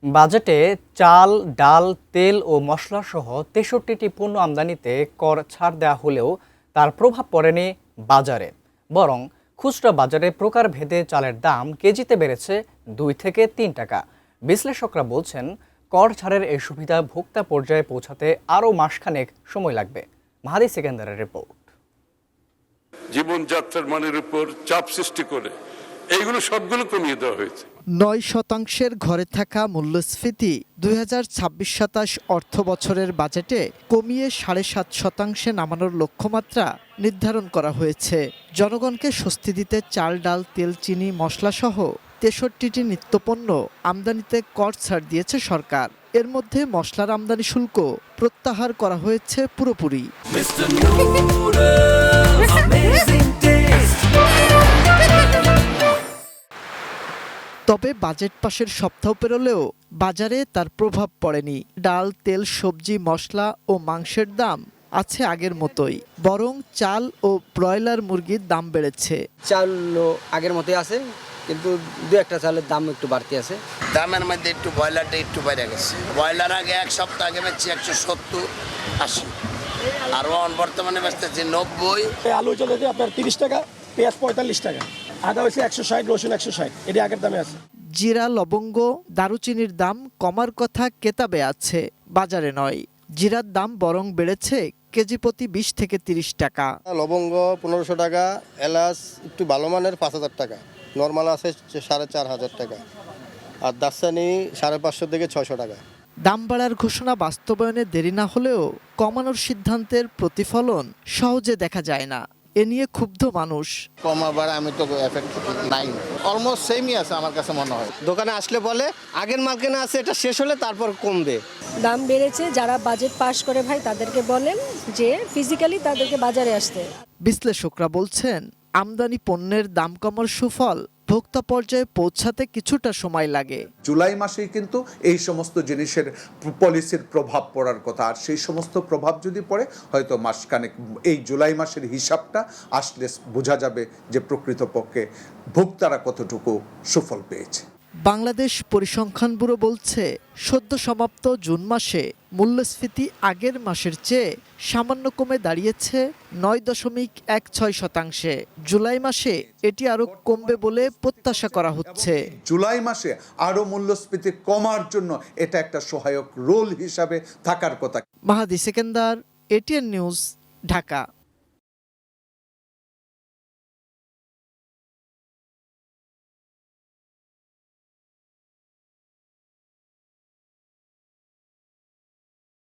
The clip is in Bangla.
বাজেটে চাল, ডাল, তেল ও মসলাসহ ৬৩টি পণ্য আমদানিতে কর ছাড় দেওয়া হলেও তার প্রভাব পড়েনি বাজারে। বরং খুচরা বাজারে প্রকারভেদে চালের দাম কেজিতে বেড়েছে ২ থেকে ৩ টাকা। বিশ্লেষকরা বলছেন, কর ছাড়ের এই সুবিধা ভোক্তা পর্যায়ে পৌঁছাতে আরও মাসখানেক সময় লাগবে। মাহাদি সেকেন্দারের রিপোর্ট। জীবনযাত্রার মানের উপর চাপ সৃষ্টি করে এইগুলো সবগুলো কমিয়ে দেওয়া হয়েছে। ৯% ঘরে থাকা মূল্যস্ফীতি ২০২৬-২৭ অর্থ বছরের বাজেটে কমিয়ে ৭.৫% নামানোর লক্ষ্যমাত্রা নির্ধারণ করা হয়েছে। জনগণকে স্বস্তি দিতে চাল, ডাল, তেল, চিনি, মশলাসহ ৬৩টি নিত্যপণ্য আমদানিতে কর ছাড় দিয়েছে সরকার। এর মধ্যে মশলার আমদানি শুল্ক প্রত্যাহার করা হয়েছে পুরোপুরি। তবে বাজেট পাশের সপ্তাহ পেরোলেও বাজারে তার প্রভাব পড়েনি। ডাল, তেল, সবজি, মশলা ও মাংসের দাম আছে আগের মতোই, বরং চাল ও ব্রয়লার মুরগির দাম বেড়েছে। চাল আগের মতোই আছে, কিন্তু দু একটা চালের দাম একটু বাড়তি আছে। দামের মধ্যে একটু ব্রয়লারটা একটু বেড়ে গেছে। ব্রয়লার আগে এক সপ্তাহ আগে বেচছি ১৭০-৮০, আর বর্তমানে বেচতেছি ৯০। আলু চলেছে আপনার ৩০ টাকা, পেঁয়াজ ৪৫ টাকা, আদা হয়েছে ১৬০, রসুন ১৬০, এটি আগের দামে আছে। জিরা, লবঙ্গ, দারুচিনির দাম কমার কথা কেতাবে আছে, বাজারে নয়। জিরার দাম বরং বেড়েছে কেজি প্রতি ২০ থেকে ৩০ টাকা। লবঙ্গ ১৫০০ টাকা, এলাচ একটু ভালো মানের ৫০০০ টাকা, নর্মাল আছে ৪৫০০ টাকা, আর দারচিনি ৫৫০ থেকে ৬০০ টাকা। দাম বাড়ার ঘোষণা বাস্তবায়নে দেরি না হলেও কমানোর সিদ্ধান্তের প্রতিফলন সহজে দেখা যায় না। এ নিয়ে ক্ষুব্ধ মানুষ। কমাবার আমি তো এফেক্ট নাই, অলমোস্ট সেমই আছে আমার কাছে মনে হয়। দোকানে আসলে বলে আগের মাল কেনা আছে, এটা শেষ হলে তারপর কমবে। দাম বেড়েছে, যারা বাজেট পাস করে ভাই তাদেরকে বলেন যে ফিজিক্যালি তাদেরকে বাজারে আসতে। বিশ্লেষকরা বলছেন, আমদানি পণ্যের দাম কমার সুফল ভোক্তা পর্যায়ে পৌঁছাতে কিছুটা সময় লাগে। জুলাই মাসেই কিন্তু এই সমস্ত জিনিসের পলিসির প্রভাব পড়ার কথা, আর সেই সমস্ত প্রভাব যদি পড়ে হয়তো মাসখানেক, এই জুলাই মাসের হিসাবটা আসলে বোঝা যাবে যে প্রকৃতপক্ষে ভোক্তারা কতটুকু সুফল পেয়েছে। বাংলাদেশ পরিসংখ্যান ব্যুরো বলছে, সদ্য সমাপ্ত জুন মাসে মূল্যস্ফীতি আগের মাসের চেয়ে সামান্য কমে দাঁড়িয়েছে ৯.16%। জুলাই মাসে এটি আরও কমবে বলে প্রত্যাশা করা হচ্ছে। জুলাই মাসে আরও মূল্যস্ফীতি কমার জন্য এটা একটা সহায়ক রোল হিসাবে থাকার কথা। মাহাদি সেকেন্দার, এটিএন নিউজ, ঢাকা।